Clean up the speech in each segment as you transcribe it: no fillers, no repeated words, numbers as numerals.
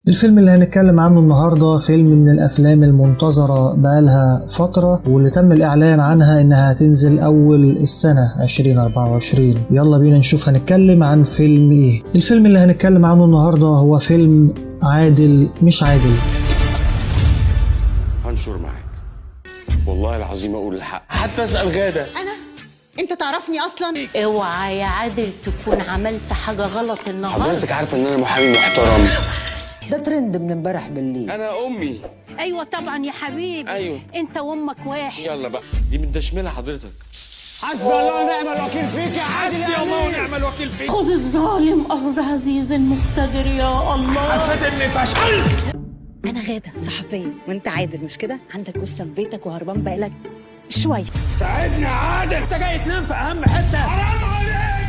الفيلم اللي هنتكلم عنه النهاردة فيلم من الأفلام المنتظرة بقالها فترة، واللي تم الإعلان عنها إنها هتنزل أول السنة 2024. يلا بينا نشوف هنتكلم عن فيلم إيه. الفيلم اللي هنتكلم عنه النهاردة هو فيلم عادل مش عادل. هنشر معاك والله العظيم أقول الحق، حتى أسأل غادة. انت تعرفني اصلا؟ اوعى يا عادل تكون عملت حاجه غلط النهارده. حضرتك عارفة إن أنا محامي محترم. ده ترند من امبارح بالليل. أنا أمي. ايوه طبعا يا حبيبي. أيوه انت وامك واحد. يلا بقى، دي متدشملة حضرتك. حسبي الله ونعم الوكيل فيك يا عادل. حسبي الله ونعم الوكيل فيك. خذ الظالم اخذ عزيز المقتدر يا الله. حسيت إني فشلت. انا غاده صحفيه وانت عادل، مش كده؟ عندك جثه في بيتك وهربان بقالك شويه. ساعدني يا عادل. انت جاي تنام في اهم حته. حرام عليك.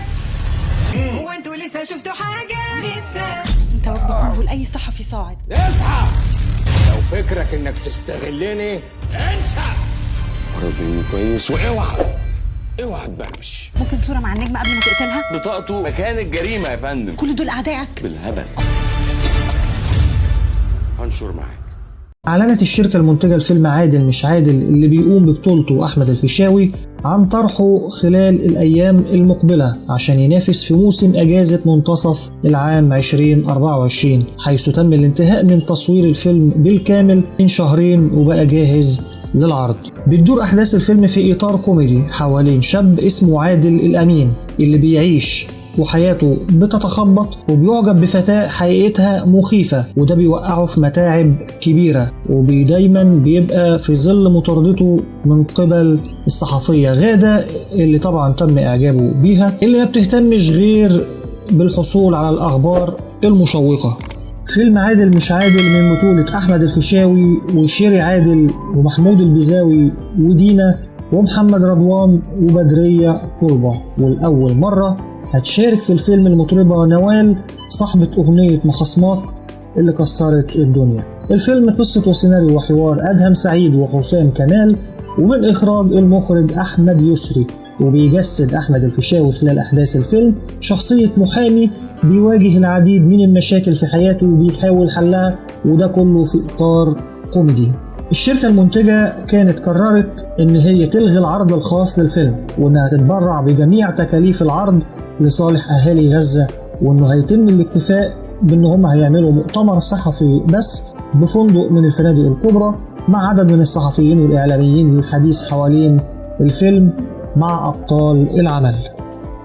هو انتوا لسه شفتوا حاجة؟ لسه. انت وجبك قنبل اي صحفي صاعد. اصحى. لو فكرك انك تستغلني انسى. قرب مني كويس اوعى تبربش. ممكن صوره مع النجمه قبل ما تقتلها؟ بطاقته مكان الجريمة يا فندم. كل دول اعدائك؟ بالهبل. هنشر معاك. أعلنت الشركة المنتجة لفيلم عادل مش عادل اللي بيقوم ببطولته أحمد الفيشاوي عن طرحه خلال الأيام المقبلة عشان ينافس في موسم أجازة منتصف العام 2024، حيث تم الانتهاء من تصوير الفيلم بالكامل من شهرين وبقى جاهز للعرض. بتدور أحداث الفيلم في إطار كوميدي حوالين شاب اسمه عادل الأمين اللي بيعيش وحياته بتتخبط وبيعجب بفتاة حقيقتها مخيفة، وده بيوقعه في متاعب كبيرة، ودايما بيبقى في ظل مطاردته من قبل الصحفية غادة اللي طبعا تم إعجابه بيها، اللي ما بتهتمش غير بالحصول على الأخبار المشوقة. فيلم عادل مش عادل من بطولة أحمد الفيشاوي وشيري عادل ومحمود البزاوي ودينا ومحمد رضوان وبدرية طلبة، والأول مرة هتشارك في الفيلم المطربة نوال صاحبة أغنية مخصماك اللي كسرت الدنيا. الفيلم قصة وسيناريو وحوار أدهم سعيد وحسام كمال، ومن إخراج المخرج أحمد يسري، وبيجسد أحمد الفيشاوي خلال أحداث الفيلم شخصية محامي بيواجه العديد من المشاكل في حياته وبيحاول حلها، وده كله في إطار كوميدي. الشركة المنتجة كانت قررت إن هي تلغي العرض الخاص للفيلم، وإنها تتبرع بجميع تكاليف العرض لصالح أهالي غزة، وإنه هيتم الاكتفاء بإن هم هيعملوا مؤتمر صحفي بس بفندق من الفنادق الكبرى مع عدد من الصحفيين والإعلاميين للحديث حوالين الفيلم مع أبطال العمل.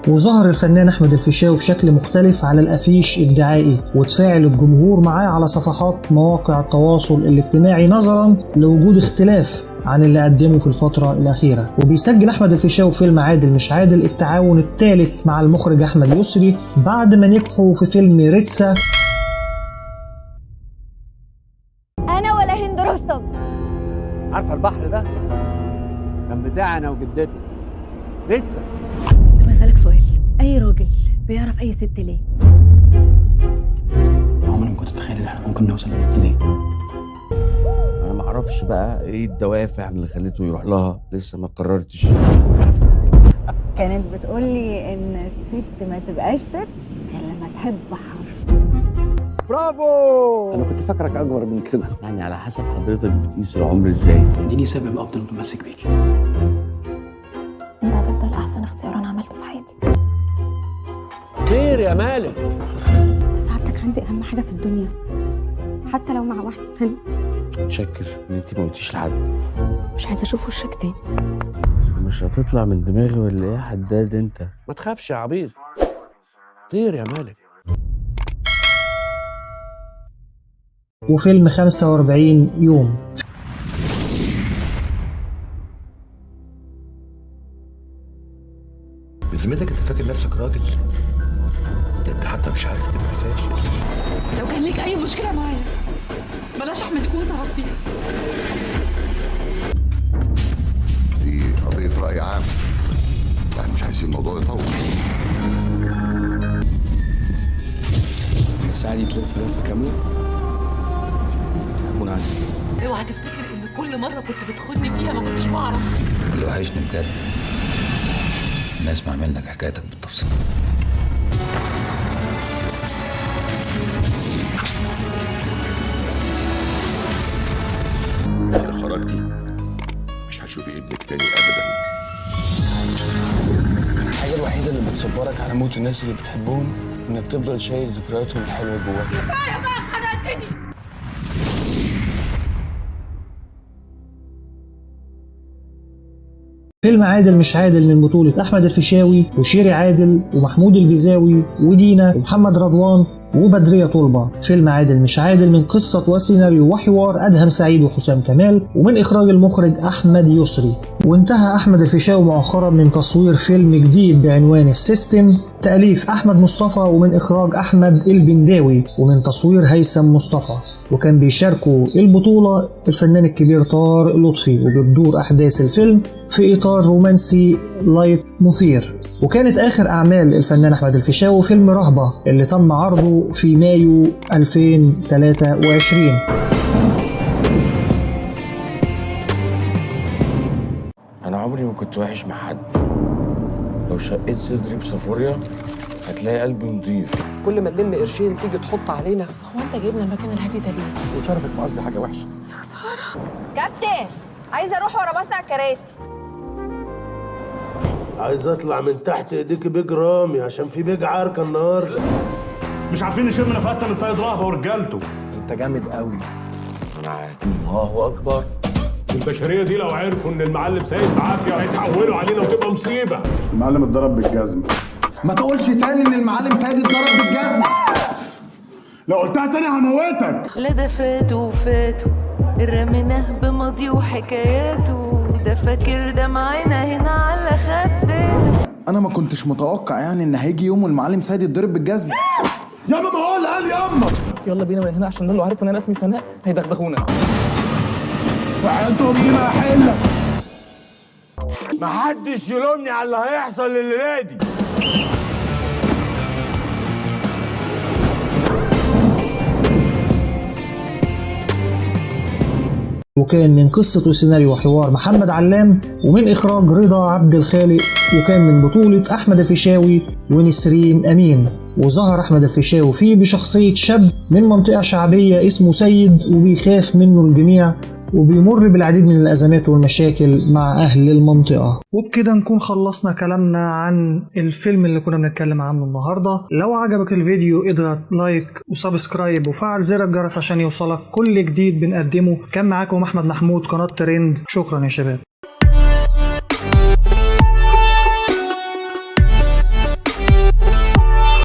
وظهر الفنان أحمد الفيشاوي بشكل مختلف على الأفيش الدعائي، وتفاعل الجمهور معاه على صفحات مواقع التواصل الاجتماعي نظرا لوجود اختلاف عن اللي قدمه في الفترة الأخيرة. وبيسجل أحمد الفيشاوي فيلم عادل مش عادل التعاون الثالث مع المخرج أحمد يسري بعد ما نجحوا في فيلم ريتسا. أنا ولا هند رستم. عارفه البحر ده كان بتاعي انا وجدتي بيتزا. طب أسألك سؤال، أي راجل بيعرف أي ست ليه؟ عمري ما كنت اتخيل ان احنا ممكن نوصل للنقطة دي. أنا معرفش بقى إيه الدوافع اللي خليته يروح لها، لسه ما قررتش. كانت بتقولي إن الست ما تبقاش ست غير لما تحب بحر. برافو. أنا كنت فاكرك أكبر من كده. يعني على حسب حضرتك بتقيس العمر إزاي؟ اديني سبب افضل متمسك بيكي. أنت هتفضل أحسن اختيار أنا عملته في حياتي. خير يا مالك. سعادتك عندي أهم حاجة في الدنيا، حتى لو مع واحدة تانية. متشكر إن أنت ما قلتيش لحد. مش عايزة أشوف وشك تاني. مش هتطلع من دماغي ولا إيه يا حداد أنت؟ ما تخافش يا عبيط. طير يا مالك. وفيلم 45 يوم. بذمتك انت فاكر نفسك راجل؟ ده انت حتى مش عارف تبقى فاشل. لو كان ليك أي مشكلة معايا بلاش أحمد يكون طرف فيها. دي قضية رأي عام، يعني مش عايزين الموضوع يطول. الساعة دي تلف لفة كاملة هكون عندي. اوعى تفتكر إن كل مرة كنت بتخدني فيها ما كنتش بعرف. اللي وحشني بجد إن أسمع منك حكايتك بالتفصيل. خرجتي مش هتشوفي ابنك تاني ابدا. الحاجة الوحيدة اللي بتصبرك على موت الناس اللي بتحبهم انك تفضل شايل ذكرياتهم الحلوة جواك. كفايه بقى خنقتني. فيلم عادل مش عادل من بطولة أحمد الفيشاوي وشيري عادل ومحمود البزاوي ودينا ومحمد رضوان وبدرية طلبة. فيلم عادل مش عادل من قصة وسيناريو وحوار أدهم سعيد وحسام كمال، ومن إخراج المخرج أحمد يسري. وانتهى أحمد الفيشاوي مؤخرا من تصوير فيلم جديد بعنوان السيستم، تأليف أحمد مصطفى ومن إخراج أحمد البنداوي ومن تصوير هيثم مصطفى. وكان بيشاركوا البطولة الفنان الكبير طارق لطفي، وبتدور أحداث الفيلم في إطار رومانسي لايت مثير. وكانت آخر أعمال الفنان أحمد الفيشاوي فيلم رهبة اللي تم عرضه في مايو 2023. انا عمري ما كنت وحش مع حد. لو شقيت صدري بصفوريا هتلاقي قلبي نضيف. كل ما نلم قرشين تيجي تحط علينا. هو انت جايبنا المكان الهادي ده ليه؟ وشرفك ما قصدي حاجه وحشه. يا خساره. كابتن عايزه اروح ورا مصنع الكراسي. عايز اطلع من تحت ايديك بيج رامي عشان في بيج عركه النهارده. مش عارفين نشم نفسنا من سيد رهبه ورجالته. انت جامد قوي. انا عارف. الله اكبر. البشريه دي لو عرفوا ان المعلم سيد بعافيه هيتحولوا علينا وتبقى مصيبه. المعلم اتضرب بالجزمه. ما تقولش تاني ان المعلم سيد اتضرب بالجزمه. لو قلتها تاني هموتك. لا ده فاتوا رميناه بماضي وحكاياته، ده فاكر ده معانا هنا على خدنا. انا ما كنتش متوقع يعني ان هيجي يوم والمعلم سيد يتضرب بالجزمه. ياما ما هو اللي قال ياما. يلا بينا من هنا عشان دول لو عرفوا ان انا اسمي سناء هيدغدغونا. وحياتهم دي ما هحلك. محدش يلومني على اللي هيحصل لليلة دي. وكان من قصة وسيناريو وحوار محمد علام ومن إخراج رضا عبد الخالق، وكان من بطولة أحمد الفيشاوي ونسرين أمين. وظهر أحمد الفيشاوي فيه بشخصية شاب من منطقة شعبية اسمه سيد، وبيخاف منه الجميع وبيمر بالعديد من الأزمات والمشاكل مع أهل المنطقة. وبكده نكون خلصنا كلامنا عن الفيلم اللي كنا بنتكلم عنه النهاردة. لو عجبك الفيديو اضغط لايك وسبسكرايب وفعل زر الجرس عشان يوصلك كل جديد بنقدمه. كان معاكم أحمد محمود، قناة ترند. شكرا يا شباب.